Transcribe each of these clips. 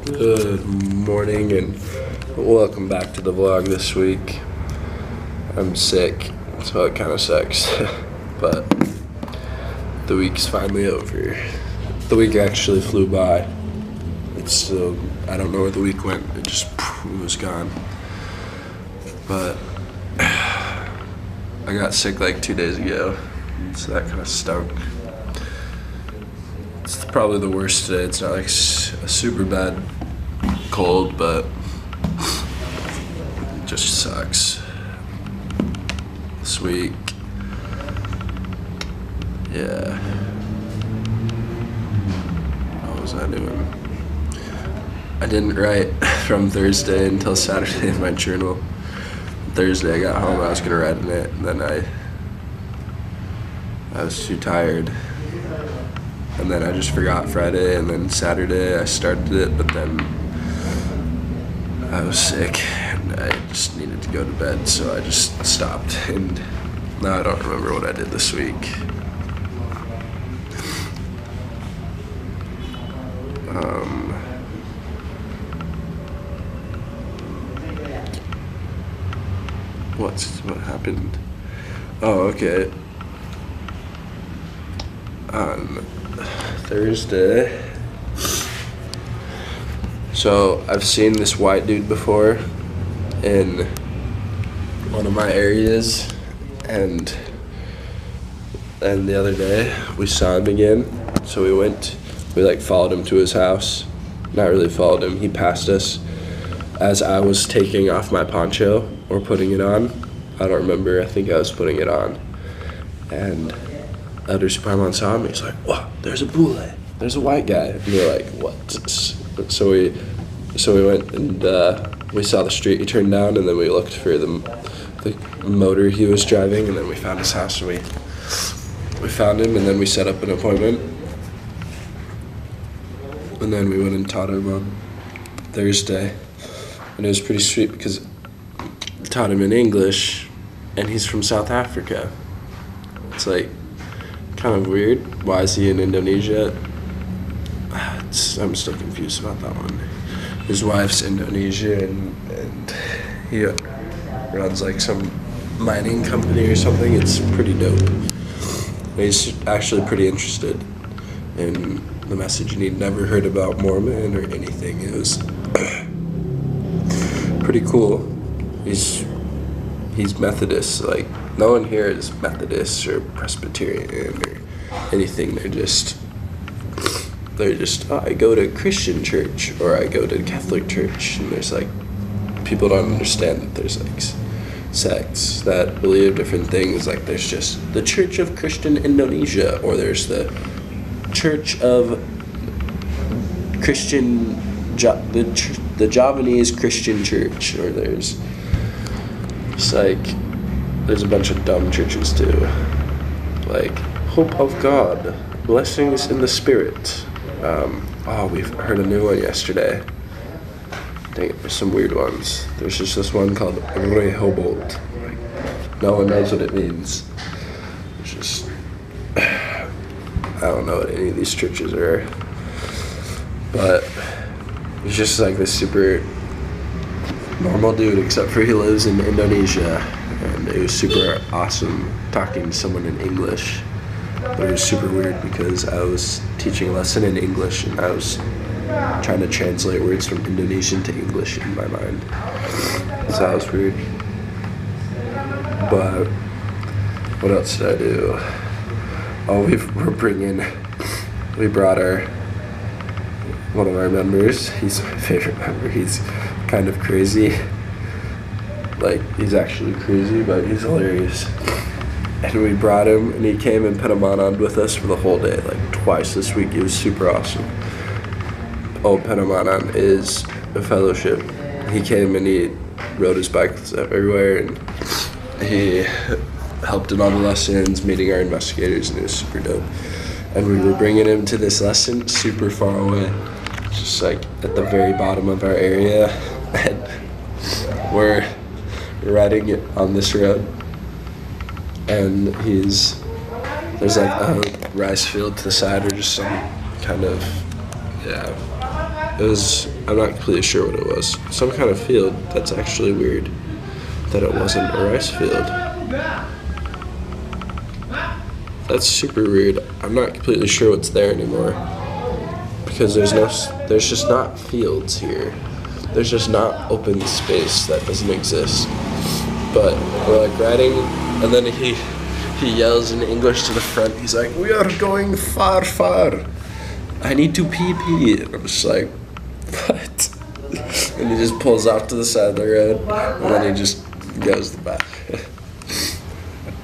Good morning and welcome back to the vlog this week. I'm sick, so it kind of sucks, but the week's finally over. The week actually flew by. It's still, I don't know where the week went, it was gone. But I got sick like 2 days ago, so that kind of stunk. It's probably the worst today. It's not like a super bad cold, but it just sucks. This week, yeah. What was I doing? I didn't write from Thursday until Saturday in my journal. Thursday I got home, I was gonna write in it, and then I was too tired. And then I just forgot Friday, and then Saturday I started it, but then I was sick and I just needed to go to bed, so I just stopped. And now I don't remember what I did this week. What happened? Oh, okay. On Thursday. So I've seen this white dude before in one of my areas, and the other day we saw him again. So we followed him to his house. Not really followed him, he passed us as I was taking off my poncho or putting it on. I don't remember, I think I was putting it on. And other Superman saw him, he's like, "Whoa, there's a bule, there's a white guy." And we were like, "What?" So we went and we saw the street he turned down, and then we looked for the motor he was driving, and then we found his house, and we found him, and then we set up an appointment. And then we went and taught him on Thursday, and it was pretty sweet because I taught him in English, and he's from South Africa. It's like kind of weird. Why is he in Indonesia? I'm still confused about that one. His wife's Indonesian, and he runs like some mining company or something. It's pretty dope. He's actually pretty interested in the message, and he'd never heard about Mormon or anything. It was pretty cool. He's Methodist. Like, no one here is Methodist or Presbyterian or anything. They're just, oh, I go to Christian church or I go to Catholic church, and there's like, people don't understand that there's like sects that believe different things. Like, there's just the Church of Christian Indonesia, or there's the Church of Christian, the Javanese Christian Church, or there's a bunch of dumb churches too, like Hope of God, Blessings in the Spirit. We've heard a new one yesterday. Dang it, there's some weird ones. There's just this one called Rehoboth. Like, no one knows what it means. It's just, I don't know what any of these churches are, but he's just like this super normal dude, except for he lives in Indonesia, and it was super awesome talking to someone in English. But it was super weird because I was teaching a lesson in English, and I was trying to translate words from Indonesian to English in my mind. So that was weird. But what else did I do? Oh, we brought one of our members. He's my favorite member. He's kind of crazy. Like, he's actually crazy, but he's hilarious. And we brought him, and he came and put him on with us for the whole day, like twice this week. It was super awesome. Oh, Penamanan is a fellowship. He came and he rode his bike everywhere, and he helped in all the lessons, meeting our investigators, and it was super dope. And we were bringing him to this lesson super far away, just like at the very bottom of our area, and we're riding it on this road, and there's like a rice field to the side, or just some kind of, yeah, I'm not completely sure what it was. Some kind of field. That's actually weird that it wasn't a rice field. That's super weird. I'm not completely sure what's there anymore because there's just not fields here. There's just not open space that doesn't exist. But we're like riding, and then he yells in English to the front. He's like, "We are going far, far. I need to pee." And I'm just like, "What?" And he just pulls off to the side of the road, and then he just goes to the back.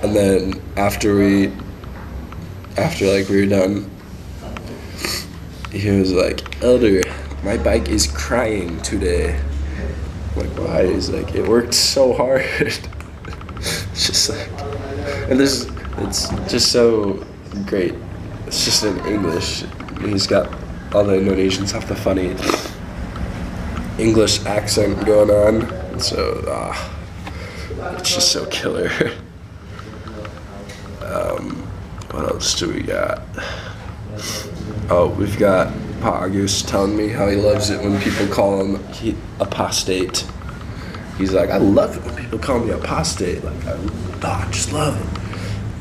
And then after we were done, he was like, "Elder, my bike is crying today." I'm like, why? He's like, "It worked so hard." It's just like, and it's just so great. It's just in English. He's got all the Indonesians have the funny English accent going on, and so it's just so killer. What else do we got? Oh, we've got Pa Agus telling me how he loves it when people call him apostate. He's like, "I love it when people call me apostate. Like, I just love it."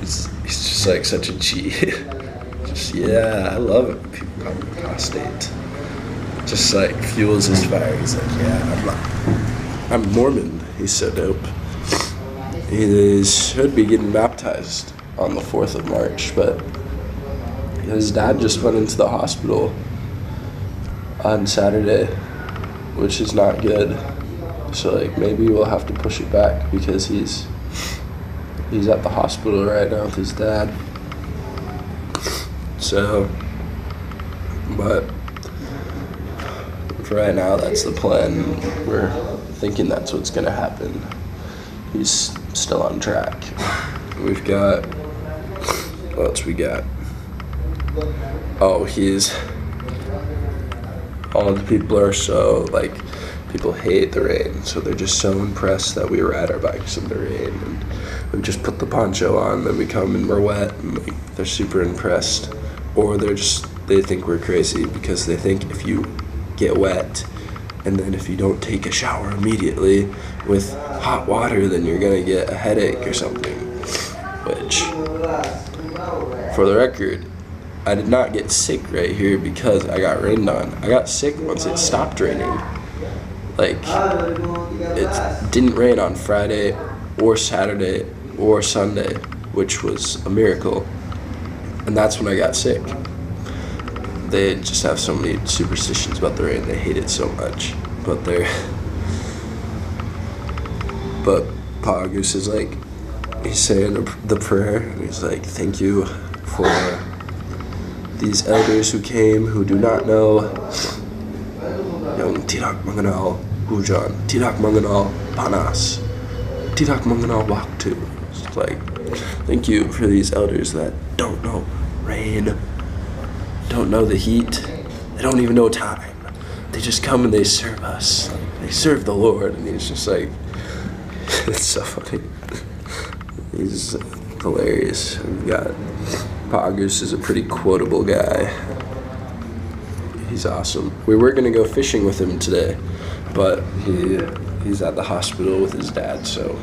He's just like such a G. Just, yeah, I love it when people call me apostate. Just like fuels his fire. He's like, "Yeah, I'm Mormon." He's so dope. He should be getting baptized on the 4th of March, but his dad just went into the hospital on Saturday, which is not good. So like maybe we'll have to push it back because he's at the hospital right now with his dad. So, but for right now, that's the plan. We're thinking that's what's gonna happen. He's still on track. We've got, what else we got? Oh, all the people are so, like, people hate the rain, so they're just so impressed that we ride our bikes in the rain, and we just put the poncho on, then we come and we're wet, and like, they're super impressed. Or they think we're crazy because they think if you get wet, and then if you don't take a shower immediately with hot water, then you're gonna get a headache or something. Which, for the record, I did not get sick right here because I got rained on. I got sick once it stopped raining. Like, it didn't rain on Friday or Saturday or Sunday, which was a miracle. And that's when I got sick. They just have so many superstitions about the rain. They hate it so much. But Pa Goose is like, he's saying the prayer, and he's like, "Thank you for these elders who came, who do not know. Yang tidak mengenal hujan, tidak mengenal panas, tidak mengenal waktu." It's like, thank you for these elders that don't know rain, don't know the heat, they don't even know time. They just come and they serve us. They serve the Lord, and he's just like, it's so funny. He's hilarious. We've got Pa Goose is a pretty quotable guy. He's awesome. We were gonna go fishing with him today, but he's at the hospital with his dad, so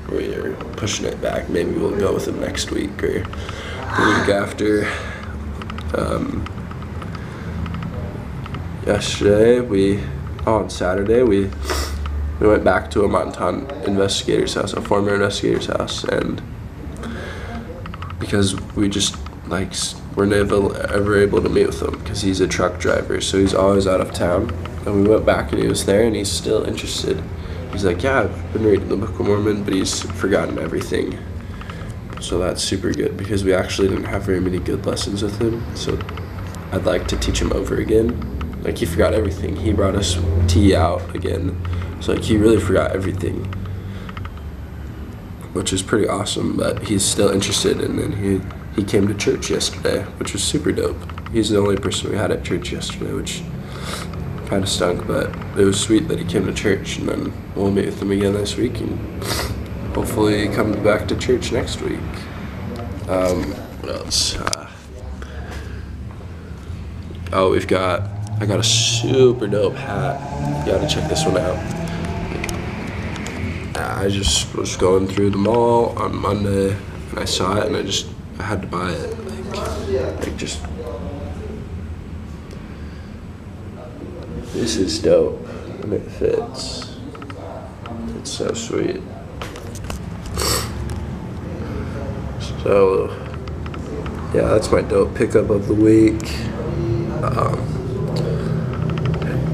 we're pushing it back. Maybe we'll go with him next week or the week after. On Saturday, we went back to a Montan investigator's house, a former investigator's house, and because we just were never ever able to meet with him because he's a truck driver, so he's always out of town. And we went back and he was there, and he's still interested. He's like, "Yeah, I've been reading the Book of Mormon," but he's forgotten everything. So that's super good because we actually didn't have very many good lessons with him. So I'd like to teach him over again. Like, he forgot everything. He brought us tea out again. So like, he really forgot everything, which is pretty awesome, but he's still interested. And then he came to church yesterday, which was super dope. He's the only person we had at church yesterday, which kind of stunk, but it was sweet that he came to church. And then we'll meet with him again this week, and hopefully he comes back to church next week. What else? We've got I got a super dope hat. You gotta check this one out. I just was going through the mall on Monday and I saw it and I had to buy it. Like just, this is dope and it fits. It's so sweet. So, yeah, that's my dope pickup of the week.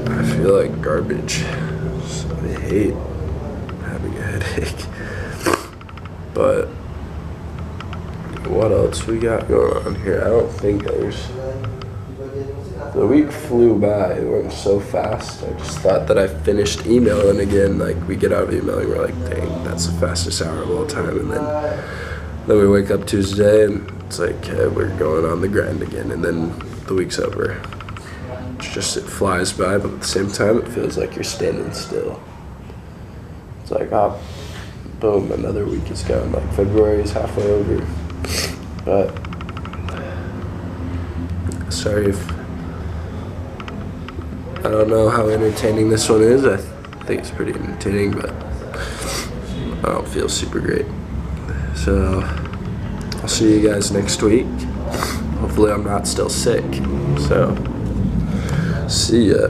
I feel like garbage. I hate having a headache. But what else we got going on here? I don't think there's... The week flew by. It went so fast. I just thought that I finished emailing again. Like, we get out of emailing, we're like, dang, that's the fastest hour of all time. And then we wake up Tuesday and it's like, hey, we're going on the grind again. And then the week's over. It flies by, but at the same time, it feels like you're standing still. It's like, oh, boom, another week is gone. Like, February is halfway over. But, sorry if, I don't know how entertaining this one is. I think it's pretty entertaining, but I don't feel super great. So, I'll see you guys next week. Hopefully I'm not still sick. So, see ya.